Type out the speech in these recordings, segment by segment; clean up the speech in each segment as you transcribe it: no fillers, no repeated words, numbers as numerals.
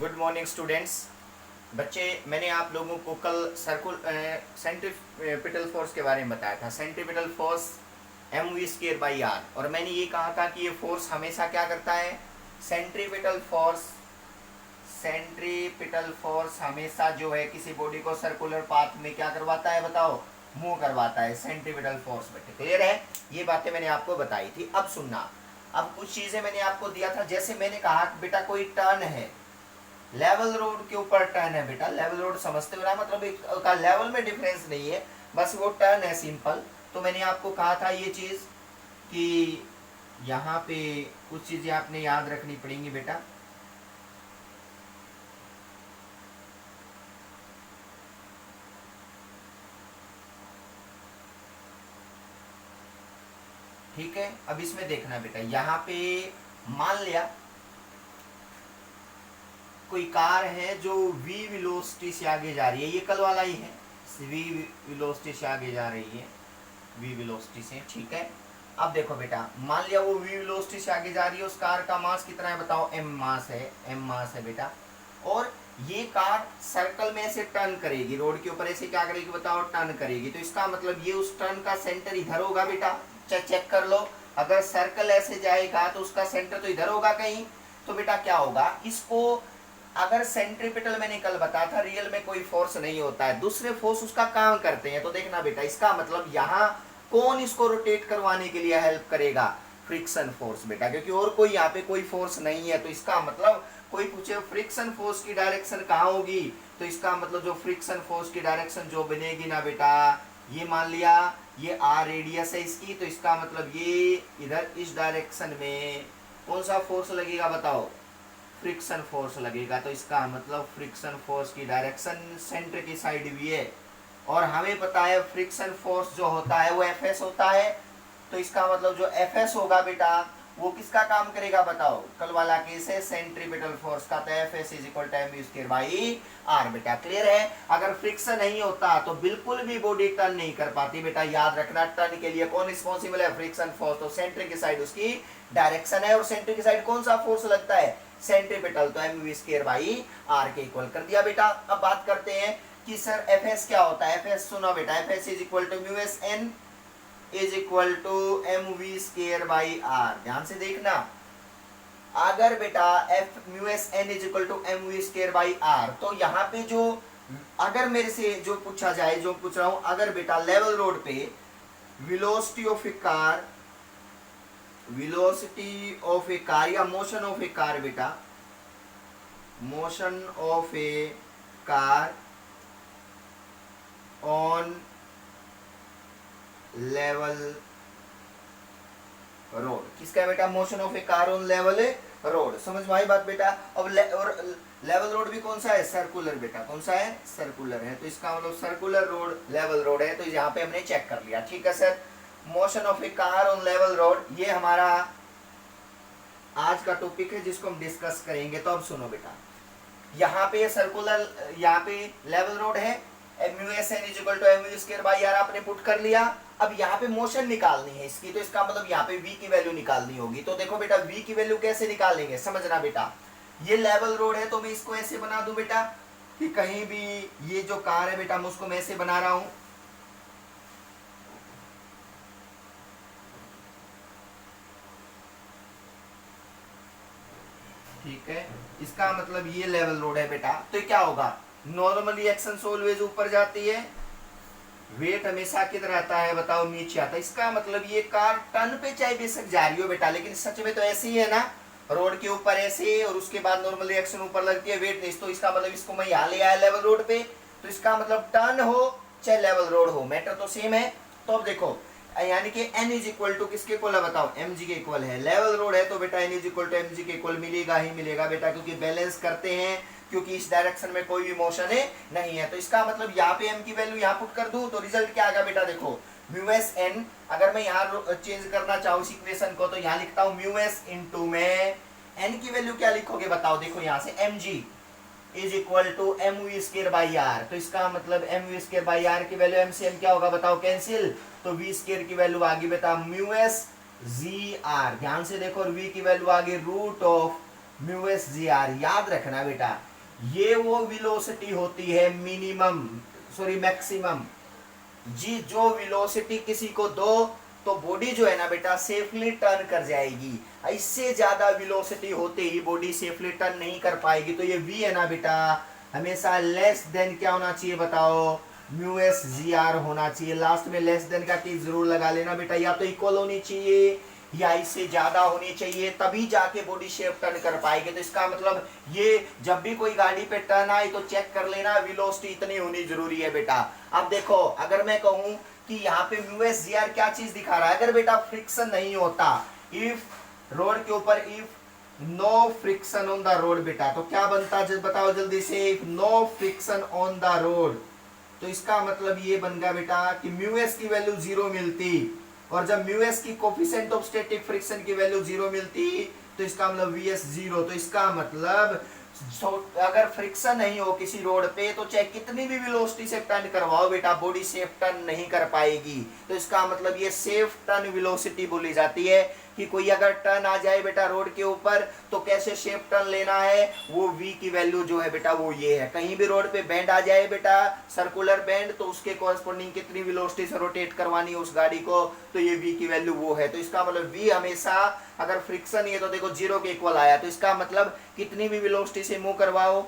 Good morning students. बच्चे, मैंने आप लोगों को कल सेंट्रीपिटल फोर्स के बारे में बताया था। सेंट्रीपिटल फोर्स mv²/r, और मैंने ये कहा था कि ये फोर्स हमेशा क्या करता है। सेंट्रीपिटल फोर्स सेंट्रीपिटल फोर्स हमेशा जो है किसी बॉडी को सर्कुलर पाथ में क्या करवाता है, बताओ, मूव करवाता है। सेंट्रीपिटल फोर्स बेटे क्लियर है। ये बातें मैंने आपको बताई थी। अब सुनना, अब कुछ चीजें मैंने आपको दिया था। जैसे मैंने कहा बेटा कोई टर्न है, लेवल रोड के ऊपर टर्न है बेटा। लेवल रोड समझते हो ना, मतलब एक का लेवल में डिफरेंस नहीं है, बस वो टर्न है सिंपल। तो मैंने आपको कहा था ये चीज कि यहाँ पे कुछ चीजें आपने याद रखनी पड़ेंगी बेटा। ठीक है, अब इसमें देखना बेटा, यहाँ पे मान लिया कोई कार है जो v वेलोसिटी से आगे जा रही है, ये कल वाला ही है, v वेलोसिटी से आगे जा रही है, v वेलोसिटी से, ठीक है। अब देखो बेटा, मान लिया वो v वेलोसिटी से आगे जा रही है, उस कार का मास कितना है बताओ, m मास है बेटा। और ये कार सर्कल में ऐसे टर्न करेगी, रोड के ऊपर ऐसे क्या करेगी बताओ, टर्न करेगी। तो इसका मतलब ये उस टर्न का सेंटर इधर होगा बेटा। चेक कर लो, अगर सर्कल ऐसे जाएगा तो उसका सेंटर तो इधर होगा कहीं। तो बेटा क्या होगा, इसको अगर सेंट्रीपिटल मैंने कल बताया था, रियल में कोई फोर्स नहीं होता है, दूसरे फोर्स उसका काम करते हैं। तो देखना बेटा, इसका मतलब यहाँ कौन इसको रोटेट करवाने के लिए हेल्प करेगा, फ्रिक्शन फोर्स बेटा, क्योंकि और कोई यहाँ पे कोई फोर्स नहीं है। तो इसका मतलब कोई पूछे फ्रिक्शन फोर्स की डायरेक्शन कहाँ होगी, तो इसका मतलब जो फ्रिक्शन फोर्स की डायरेक्शन जो बनेगी ना बेटा, ये मान लिया ये आर रेडियस है इसकी, तो इसका मतलब ये इधर इस डायरेक्शन में कौन सा फोर्स लगेगा बताओ, फ्रिक्शन फोर्स लगेगा। तो इसका मतलब फ्रिक्शन फोर्स की डायरेक्शन सेंटर की साइड भी है, और हमें पता है फ्रिक्शन फोर्स जो होता है वो एफ होता है। तो इसका मतलब जो एफ होगा बेटा, वो किसका काम करेगा बताओ, कल वाला केस है सेंट्रीपिटल फोर्स का, तो F S is equal to mv²/r बेटा क्लियर है। अगर फ्रिक्शन नहीं होता तो बिल्कुल भी बॉडी टर्न नहीं कर पाती बेटा। याद रखना, टर्न के लिए कौन रिस्पॉन्सिबल है, फ्रिक्शन फोर्स। तो सेंटर की साइड उसकी डायरेक्शन है, और सेंटर की साइड कौन सा फोर्स लगता है, सेंट्रीपिटल, तो mv²/r के इक्वल कर दिया बेटा। अब बात करते हैं कि सर एफ एस क्या होता है। एफ एस सुनो बेटा, F S is equal to μsn is equal to mv²/r। ध्यान से देखना, अगर बेटा F μsn is equal to mv²/r, तो यहाँ पे जो अगर मेरे से जो पूछा जाए, जो पूछ रहा हूं, अगर बेटा लेवल रोड पे वेलोसिटी ऑफ ए कार या मोशन ऑफ ए कार बेटा, motion of A car on level road, किसका है बेटा, motion of A car on level road. समझ में आई बात बेटा। अब लेवल रोड भी कौन सा है, सर्कुलर बेटा, कौन सा है, सर्कुलर है। तो इसका मतलब सर्कुलर रोड लेवल रोड है, तो यहाँ पे हमने चेक कर लिया, ठीक है sir. Motion of A car on level road, ये हमारा आज का टॉपिक है जिसको हम डिस्कस करेंगे। तो अब सुनो बेटा, यहाँ पे सर्कुलर, यहाँ पे लेवल रोड है, MUSN is equal to mv²/r आपने पुट कर लिया। अब यहाँ पे मोशन निकालनी है इसकी, तो इसका मतलब यहाँ पे v की वैल्यू निकालनी होगी। तो देखो बेटा, v की वैल्यू कैसे निकालेंगे, समझना बेटा। ये लेवल रोड है, तो मैं इसको ऐसे बना दूं बेटा कि कहीं भी ये जो कार है बेटा, मैं उसको मैं ऐसे बना रहा हूं, ठीक है। इसका मतलब ये लेवल रोड है बेटा। तो क्या होगा, नॉर्मली एक्शन ऑलवेज ऊपर जाती है, वेट हमेशा किधर रहता है बताओ, नीचे आता है। इसका मतलब ये कार टर्न पे चाहे बेशक जा रही हो बेटा, लेकिन सच में तो ऐसे ही है ना, रोड के ऊपर ऐसे, और उसके बाद नॉर्मली एक्शन ऊपर लगती है, वेट नहीं। तो इसका मतलब इसको मैं यहाँ ले आया लेवल रोड पे, तो इसका मतलब टर्न हो चाहे लेवल रोड हो, मैटर तो सेम है। तो अब देखो, यानी कि n इज इक्वल टू किसके इक्वल है बताओ, mg के इक्वल है। लेवल रोड है तो बेटा n is equal to mg के इक्वल मिलेगा ही मिलेगा बेटा, क्योंकि बैलेंस करते हैं, क्योंकि इस डायरेक्शन में कोई भी मोशन है नहीं है। तो इसका मतलब यहाँ पे m की वैल्यू यहाँ पुट कर दूं, तो रिजल्ट क्या आएगा बेटा, देखो μsn, अगर मैं यहाँ चेंज करना चाहूँ इस इक्वेशन को, तो यहाँ लिखता हूँ μs इंटू में n की वैल्यू क्या लिखोगे बताओ, देखो यहाँ से mg is equal to mv²/r। तो इसका मतलब mv²/r की वैल्यू m से m क्या होगा बताओ, कैंसिल। तो v² की वैल्यू आ गई बेटा μs gr, ध्यान से देखो, और v की वैल्यू आ गई √(r²) mu S G are, याद रखना बेटा, ये वो वेलोसिटी होती है मिनिमम, सॉरी मैक्सिमम, जी जो वेलोसिटी किसी को दो तो बॉडी जो है ना बेटा सेफली टर्न कर जाएगी, इससे ज्यादा वेलोसिटी होते ही बॉडी सेफली टर्न नहीं कर पाएगी। तो ये वी है ना बेटा हमेशा लेस देन क्या होना चाहिए बताओ, म्यू एस जी आर होना चाहिए। लास्ट में लेस देन का की जरूर लगा लेना बेटा, या तो इक्वल होनी चाहिए या इससे ज्यादा होनी चाहिए, तभी जाके बॉडी शेप टर्न कर पाएगी। तो इसका मतलब ये जब भी कोई गाड़ी पे टर्न आए तो चेक कर लेना वेलोसिटी इतनी होनी जरूरी है बेटा। अब देखो अगर मैं कहूं कि यहाँ पे म्यू एस जी आर क्या चीज दिखा रहा है, अगर बेटा फ्रिक्शन नहीं होता, इफ रोड के ऊपर if no friction on the road बेटा, तो क्या बनता है बताओ जल्दी से, if no friction on the road, तो इसका मतलब ये बन गया बेटा कि म्यू एस की वैल्यू 0 मिलती, और जब म्यू एस की कोफिशिएंट ऑफ स्टैटिक फ्रिक्शन की वैल्यू 0 मिलती तो इसका मतलब वी एस 0। तो इसका मतलब अगर फ्रिक्शन नहीं हो किसी रोड पे तो चाहे कितनी भी वेलोसिटी से टर्न करवाओ बेटा बॉडी सेफ टर्न नहीं कर पाएगी। तो इसका मतलब ये सेफ टर्न वेलोसिटी बोली जाती है कि कोई अगर टर्न आ जाए बेटा रोड के ऊपर तो कैसे शेप टर्न लेना है, वो v की वैल्यू जो है बेटा वो ये है। कहीं भी रोड पे बैंड आ जाए बेटा सर्कुलर बैंड, तो उसके कॉरेस्पॉन्डिंग कितनी वेलोसिटी से रोटेट करवानी है उस गाड़ी को, तो ये v की वैल्यू वो है। तो इसका मतलब v हमेशा अगर फ्रिक्शन है तो देखो 0 के इक्वल आया, तो इसका मतलब कितनी भी वेलोसिटी से मूव करवाओ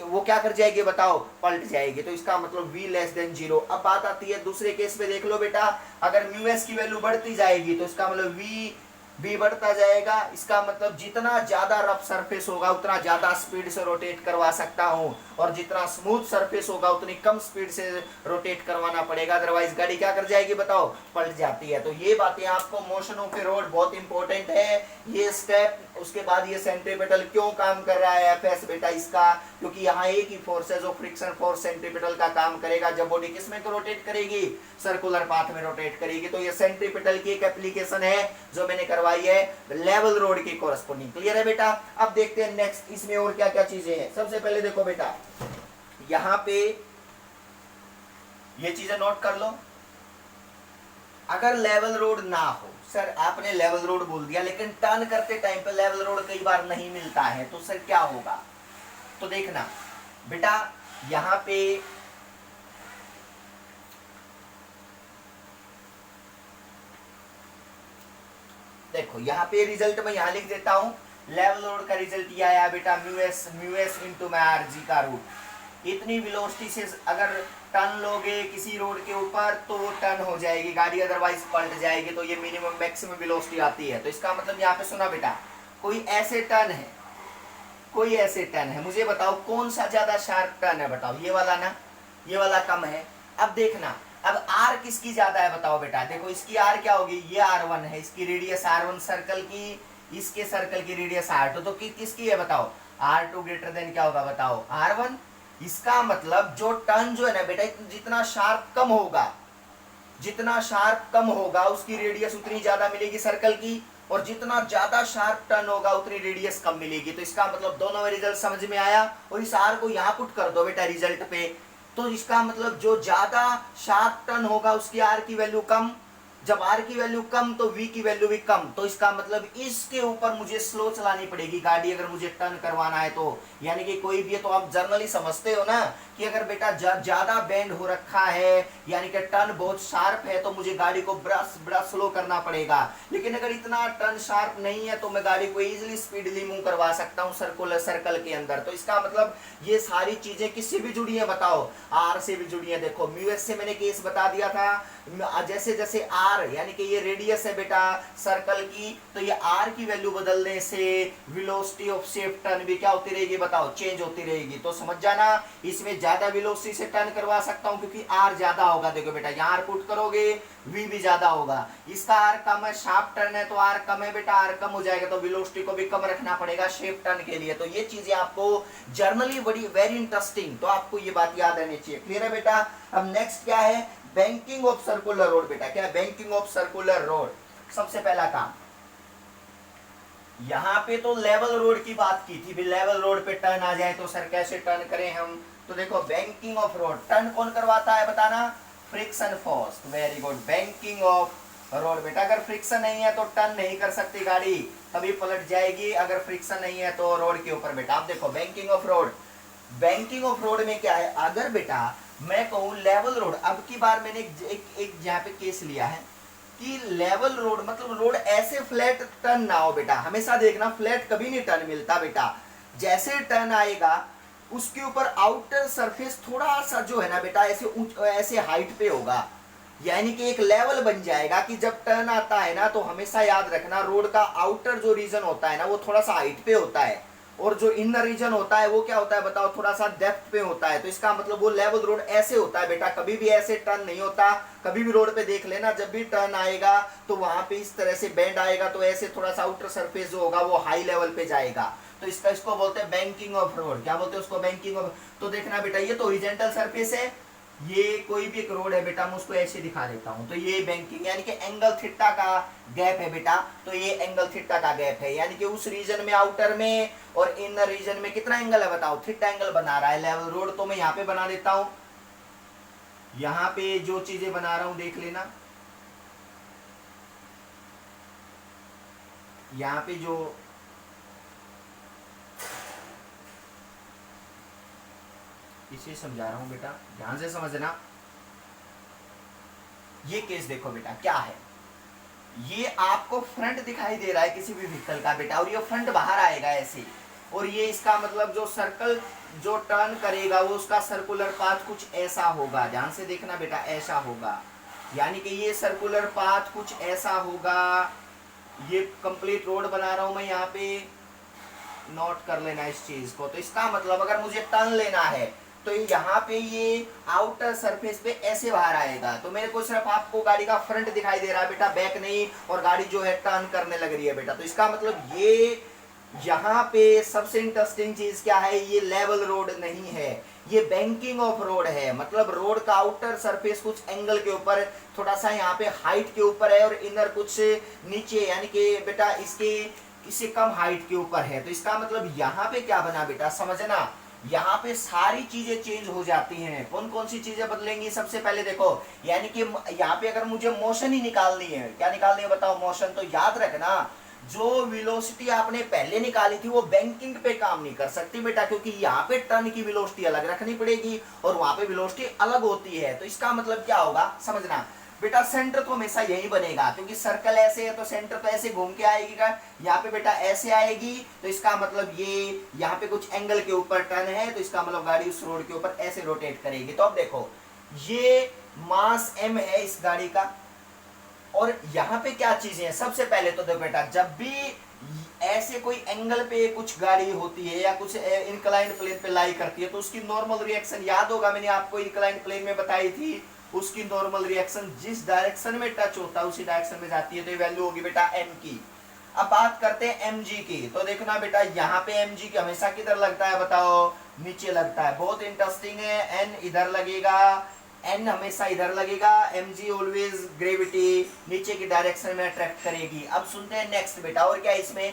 वो क्या कर जाएगी बताओ, पलट जाएगी। तो इसका मतलब v लेस देन 0। अब बात आती है दूसरे केस में, देख लो बेटा अगर म्यू एस की वैल्यू बढ़ती जाएगी तो इसका मतलब v बढ़ता जाएगा। इसका मतलब जितना ज्यादा रफ सरफेस होगा उतना ज्यादा स्पीड से रोटेट करवा सकता हूं, और जितना स्मूथ सरफेस होगा उतनी कम स्पीड से रोटेट करवाना पड़ेगा, अदरवाइज गाड़ी क्या कर जाएगी बताओ, पलट जाती है। तो ये बातें आपको मोशन ऑफ ए रोड बहुत इंपॉर्टेंट है, ये स्टेप। उसके बाद ये सेंट्रीपिटल क्यों काम कर रहा है एफएस बेटा इसका, क्योंकि यहाँ एक ही फोर्स है जो फ्रिक्शन फोर्स सेंट्रीपिटल का काम करेगा जब बॉडी किस में तो रोटेट करेगी, सर्कुलर पाथ में रोटेट करेगी। तो ये सेंट्रीपिटल की एक एप्लीकेशन है जो मैंने करवाई है लेवल रोड के कोरस्पोंडिंग। क्लियर है बेटा। अब देखते हैं नेक्स्ट इसमें और क्या क्या चीजें हैं। सबसे पहले देखो बेटा यहाँ पे ये चीजें नोट कर लो, अगर लेवल रोड ना हो, सर आपने लेवल रोड बोल दिया लेकिन टर्न करते टाइम पे लेवल रोड कई बार नहीं मिलता है, तो सर क्या होगा, तो देखना बेटा यहां पे देखो यहाँ पे रिजल्ट में यहाँ लिख देता हूं, लेवल रोड का रिजल्ट ये आया बेटा म्यू एस इंटू माई आर जी का रूट। इतनी वेलोसिटी से अगर टर्न लोगे किसी रोड के ऊपर तो वो टर्न हो जाएगी गाड़ी, अदरवाइज पलट जाएगी। तो ये मिनिमम मैक्सिमम वेलोसिटी आती है। तो इसका मतलब यहाँ पे सुना बेटा कोई ऐसे टर्न है, कोई ऐसे टर्न है, मुझे बताओ कौन सा ज्यादा शार्प टर्न है, बताओ ये वाला ना, ये वाला कम है। अब देखना अब आर किसकी ज्यादा है बताओ बेटा, देखो इसकी आर क्या होगी, ये R1 है, इसकी रेडियस R1 सर्कल की, इसके सर्कल की रेडियस R2, तो किसकी है बताओ, R2 ग्रेटर देन क्या होगा बताओ, R1। इसका मतलब जो टर्न जो है ना बेटा जितना शार्प कम होगा, जितना शार्प कम होगा उसकी रेडियस उतनी ज्यादा मिलेगी सर्कल की, और जितना ज्यादा शार्प टर्न होगा उतनी रेडियस कम मिलेगी। तो इसका मतलब दोनों में रिजल्ट समझ में आया। और इस आर को यहाँ पुट कर दो बेटा रिजल्ट पे, तो इसका मतलब जो ज्यादा शार्प टर्न होगा उसकी आर की वैल्यू कम, जब आर की वैल्यू कम तो वी की वैल्यू भी कम। तो इसका मतलब इसके ऊपर मुझे स्लो चलानी पड़ेगी गाड़ी अगर मुझे टर्न करवाना है तो, यानी कि कोई भी है। तो आप जर्नली समझते हो ना कि अगर बेटा ज्यादा बेंड हो रखा है यानी कि टर्न बहुत शार्प है तो मुझे गाड़ी को बड़ा स्लो करना पड़ेगा। लेकिन अगर इतना टर्न शार्प नहीं है तो मैं गाड़ी को इजीली स्पीडली मूव करवा सकता हूँ सर्कुलर सर्कल के अंदर। तो इसका मतलब ये सारी चीजें किससे भी जुड़ी है बताओ, आर से भी जुड़ी है। देखो म्यू एस से मैंने केस बता दिया था, जैसे जैसे आर यानी कि ये रेडियस है बेटा सर्कल की, तो ये आर की वैल्यू बदलने से वेलोसिटी ऑफ शेप टर्न भी क्या होती रहेगी बताओ, चेंज होती रहेगी। तो समझ जाना इसमें ज्यादा वेलोसिटी से टर्न करवा सकता हूं क्योंकि आर ज्यादा होगा। देखो बेटा यहाँ आर पुट करोगे वी भी ज्यादा होगा, इसका आर कम है, शार्प टर्न है तो आर कम है बेटा, आर कम हो जाएगा तो वेलोसिटी को भी कम रखना पड़ेगा शेप टर्न के लिए। तो ये चीजें आपको जर्नली बड़ी वेरी इंटरेस्टिंग, तो आपको ये बात याद रहनी चाहिए। क्लियर है बेटा। अब नेक्स्ट क्या है, बैंकिंग ऑफ सर्कुलर रोड बेटा। क्या है बैंकिंग ऑफ सर्कुलर रोड? सबसे पहला काम, यहां पे तो लेवल रोड की बात की थी, भी लेवल रोड पे टर्न आ जाए तो सर कैसे टर्न करें हम। तो देखो बैंकिंग ऑफ रोड टर्न कौन करवाता है बताना, friction force. Very good, banking of road बेटा। अगर फ्रिक्शन नहीं है तो टर्न नहीं कर सकती गाड़ी, तभी पलट जाएगी, अगर फ्रिक्शन नहीं है तो रोड के ऊपर बेटा। आप देखो banking of road, banking of road में क्या है, अगर बेटा मैं कहूँ लेवल रोड, अब की बार मैंने एक यहाँ पे केस लिया है कि लेवल रोड मतलब रोड ऐसे फ्लैट टर्न ना हो बेटा, हमेशा देखना फ्लैट कभी नहीं टर्न मिलता बेटा, जैसे टर्न आएगा उसके ऊपर आउटर सरफेस थोड़ा सा जो है ना बेटा ऐसे ऐसे हाइट पे होगा, यानी कि एक लेवल बन जाएगा कि जब टर्न आता है ना तो हमेशा याद रखना रोड का आउटर जो रीजन होता है ना वो थोड़ा सा हाइट पे होता है, और जो इनर रीजन होता है वो क्या होता है बताओ, थोड़ा सा डेप्थ पे होता है। तो इसका मतलब वो लेवल रोड ऐसे होता है बेटा, कभी भी ऐसे टर्न नहीं होता। कभी भी रोड पे देख लेना, जब भी टर्न आएगा तो वहां पे इस तरह से बेंड आएगा, तो ऐसे थोड़ा सा आउटर सरफेस जो होगा वो हाई लेवल पे जाएगा। तो इसको बोलते हैं बैंकिंग ऑफ रोड। क्या बोलते हैं उसको, बैंकिंग ऑफ। तो देखना बेटा ये तो हॉरिजॉन्टल सरफेस है, ये कोई भी एक रोड है बेटा, मैं उसको ऐसे दिखा देता हूं। तो ये बैंकिंग यानी कि एंगल थीटा का गैप है बेटा, तो ये एंगल थीटा का गैप है, यानी कि उस रीजन में आउटर में और इनर रीजन में कितना एंगल है बताओ, थीटा एंगल बना रहा है लेवल रोड। तो मैं यहाँ पे बना देता हूं, यहाँ पे जो चीजें बना रहा हूं देख लेना, यहाँ पे जो इसे समझा रहा हूं बेटा, ध्यान से समझना। ये केस देखो बेटा क्या है, ये आपको फ्रंट दिखाई दे रहा है किसी भी व्हीकल का बेटा, और ये फ्रंट बाहर आएगा ऐसे, और ये इसका मतलब जो सर्कल जो टर्न करेगा वो उसका सर्कुलर पाथ कुछ ऐसा होगा, ध्यान से देखना बेटा, ऐसा होगा, यानी कि ये सर्कुलर पाथ कुछ ऐसा होगा। ये कंप्लीट रोड बना रहा हूं मैं, यहाँ पे नोट कर लेना इस चीज को। तो इसका मतलब अगर मुझे टर्न लेना है तो यहाँ पे ये आउटर सरफेस पे ऐसे बाहर आएगा, तो मेरे को सिर्फ आपको गाड़ी का फ्रंट दिखाई दे रहा है बेटा, बैक नहीं, और गाड़ी जो है टर्न करने लग रही है बेटा। तो इसका मतलब ये यहाँ पे सबसे इंटरेस्टिंग चीज क्या है, ये लेवल रोड नहीं है, ये बैंकिंग ऑफ रोड है। मतलब रोड का आउटर सरफेस कुछ एंगल के ऊपर, थोड़ा सा यहाँ पे हाइट के ऊपर है, और इनर कुछ नीचे, यानी कि बेटा इससे कम हाइट के ऊपर है। तो इसका मतलब यहाँ पे क्या बना बेटा, समझना, यहाँ पे सारी चीजें चेंज हो जाती हैं। कौन कौन सी चीजें बदलेंगी, सबसे पहले देखो, यानी कि यहाँ पे अगर मुझे मोशन ही निकालनी है, क्या निकालनी है बताओ, मोशन। तो याद रखना जो वेलोसिटी आपने पहले निकाली थी वो बैंकिंग पे काम नहीं कर सकती बेटा, क्योंकि यहाँ पे टर्न की वेलोसिटी अलग रखनी पड़ेगी और वहां पे वेलोसिटी अलग होती है। तो इसका मतलब क्या होगा समझना बेटा, सेंटर तो हमेशा यही बनेगा, क्योंकि सर्कल ऐसे है तो सेंटर तो ऐसे घूम के आएगी का, यहाँ पे बेटा ऐसे आएगी। तो इसका मतलब ये यहाँ पे कुछ एंगल के ऊपर टर्न है, तो इसका मतलब गाड़ी उस रोड के ऊपर ऐसे रोटेट करेगी। तो अब देखो ये मास m है इस गाड़ी का, और यहाँ पे क्या चीजें हैं, सबसे पहले तो देखो बेटा, जब भी ऐसे कोई एंगल पे कुछ गाड़ी होती है या कुछ इंक्लाइंड प्लेन पे लाई करती है, तो उसकी नॉर्मल रिएक्शन याद होगा, मैंने आपको इंक्लाइंड प्लेन में बताई थी, उसकी नॉर्मल रिएक्शन जिस डायरेक्शन में टच होता है उसी डायरेक्शन में जाती है। तो ये वैल्यू होगी बेटा m की। अब बात करते हैं mg की। तो देखना बेटा यहाँ पे mg की हमेशा किधर लगता है बताओ, नीचे लगता है। बहुत इंटरेस्टिंग है, n इधर लगेगा, n हमेशा इधर लगेगा, mg ऑलवेज ग्रेविटी नीचे की डायरेक्शन में अट्रैक्ट करेगी। अब सुनते हैं नेक्स्ट बेटा, और क्या इसमें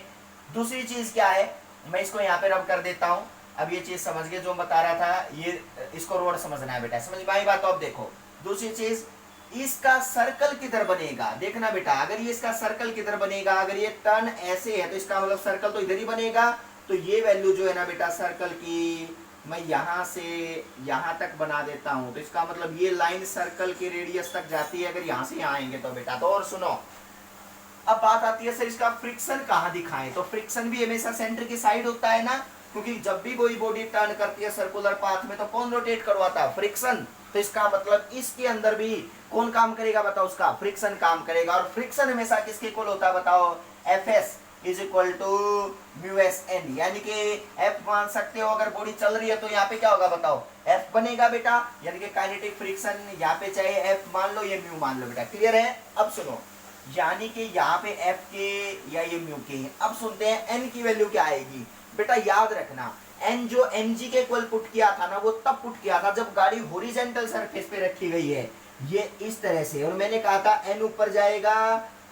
दूसरी चीज क्या है, मैं इसको यहाँ पे रब कर देता हूँ। अब ये चीज समझ गए जो बता रहा था, ये इसको रोड समझना है बेटा, समझ में आई बात। तो अब देखो दूसरी चीज, इसका सर्कल किधर बनेगा, देखना बेटा, अगर ये इसका सर्कल किधर बनेगा, अगर ये टर्न ऐसे है तो इसका मतलब सर्कल तो इधर ही बनेगा। तो ये वैल्यू जो है ना बेटा सर्कल की, मैं यहां से यहां तक बना देता हूं। तो इसका मतलब ये लाइन सर्कल के रेडियस तक जाती है, अगर यहां से यहां आएंगे तो बेटा। तो और सुनो, अब बात आती है सर इसका फ्रिक्शन कहां दिखाएं। तो फ्रिक्शन भी हमेशा सेंटर की साइड होता है ना, क्योंकि जब भी कोई बॉडी टर्न करती है सर्कुलर पाथ में तो कौन रोटेट करवाता है, फ्रिक्शन। तो इसका मतलब इसके अंदर भी कौन काम करेगा बताओ, उसका फ्रिक्शन काम करेगा। और फ्रिक्शन हमेशा किसके इक्वल होता है बताओ, Fs is equal to mu S N, यानी कि F मान सकते हो, अगर बॉडी चल रही है तो यहाँ पे क्या होगा बताओ, F बनेगा बेटा, यानी कि काइनेटिक फ्रिक्शन यहाँ पे चाहे F मान लो या म्यू मान लो बेटा। क्लियर है। अब सुनो, यानी कि यहाँ पे F के या ये म्यू के। अब सुनते हैं n की वैल्यू क्या आएगी बेटा, याद रखना n जो mg के इक्वल पुट किया था ना, वो तब पुट किया था जब गाड़ी हॉरिजॉन्टल सरफेस पे रखी गई है, ये इस तरह से। और मैंने कहा था n ऊपर जाएगा,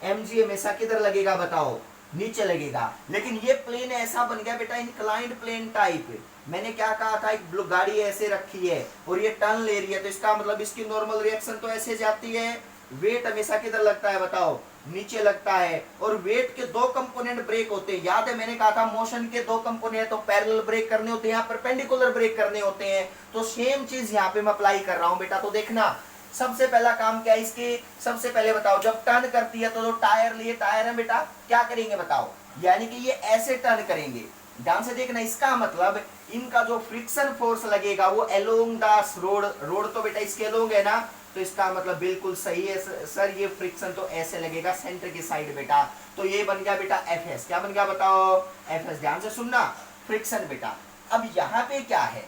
mg हमेशा किधर लगेगा बताओ, नीचे लगेगा। लेकिन ये प्लेन ऐसा बन गया बेटा इंक्लाइंड प्लेन टाइप। मैंने क्या कहा था, एक गाड़ी ऐसे रखी है और ये टर्न ले रही है, तो इसका मतलब इसकी नॉर्मल रिएक्शन तो ऐसे जाती है, वेट हमेशा किधर लगता है बताओ, नीचे लगता है। और वेट के दो कंपोनेंट ब्रेक होते हैं, याद है मैंने कहा था मोशन के दो कंपोनेंट, तो पैरेलल ब्रेक करने होते हैं या परपेंडिकुलर ब्रेक करने होते हैं। तो सेम चीज यहाँ पे मैं अप्लाई कर रहा हूँ बेटा। तो देखना सबसे पहला काम क्या है इसके, सबसे पहले बताओ जब टर्न करती है तो जो टायर लिए टायर है बेटा क्या करेंगे बताओ, यानी कि ये ऐसे टर्न करेंगे। ध्यान से देखना, इसका मतलब इनका जो फ्रिक्शन फोर्स लगेगा वो अलोंग द रोड, रोड तो बेटा इसके अलोंग है ना, तो इसका मतलब बिल्कुल सही है सर, ये फ्रिक्शन तो ऐसे लगेगा सेंटर की साइड बेटा। तो ये बन गया बेटा एफ एस, क्या बन गया बताओ एफ एस। ध्यान से सुनना, फ्रिक्शन बेटा। अब यहाँ पे क्या है,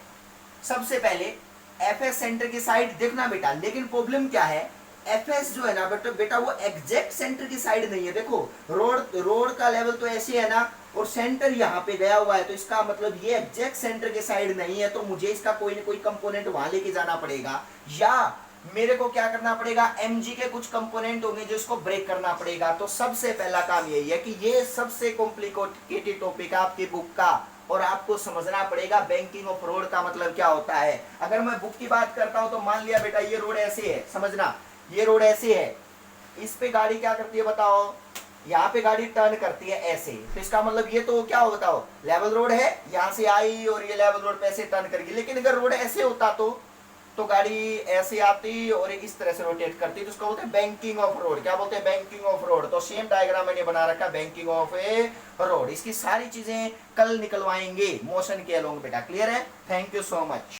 सबसे पहले एफ एस सेंटर की साइड देखना बेटा, लेकिन प्रॉब्लम क्या है, एफ एस जो है ना बेटा वो एग्जैक्ट सेंटर की साइड नहीं है। देखो रोड का लेवल तो ऐसे है ना, और सेंटर यहाँ पे गया हुआ है, तो इसका मतलब ये एग्जैक्ट सेंटर के साइड नहीं है, तो मुझे इसका कोई ना कोई कंपोनेंट वहां लेके जाना पड़ेगा, या मेरे को क्या करना पड़ेगा, mg के कुछ कंपोनेंट होंगे जो इसको ब्रेक करना पड़ेगा। तो सबसे पहला काम यही है कि ये सबसे कॉम्प्लिकेटेड टॉपिक है आपकी बुक का, और आपको समझना पड़ेगा बैंकिंग ऑफ रोड का मतलब क्या होता है। अगर मैं बुक की बात करता हूं तो मान लिया बेटा ये रोड ऐसे है, समझना ये रोड ऐसे है, इस पे गाड़ी क्या करती है बताओ, यहाँ पे गाड़ी टर्न करती है ऐसे, तो इसका मतलब ये तो क्या हो बताओ, लेवल रोड है, यहाँ से आई और ये लेवल रोड पे ऐसे टर्न करेगी। लेकिन अगर रोड ऐसे होता तो गाड़ी ऐसे आती और इस तरह से रोटेट करती, तो उसको बोलते हैं बैंकिंग ऑफ रोड। क्या बोलते हैं, बैंकिंग ऑफ रोड। तो सेम डायग्राम मैंने बना रखा, बैंकिंग ऑफ ए रोड। इसकी सारी चीजें कल निकलवाएंगे मोशन के अलोंग बेटा, क्लियर है। Thank you so much.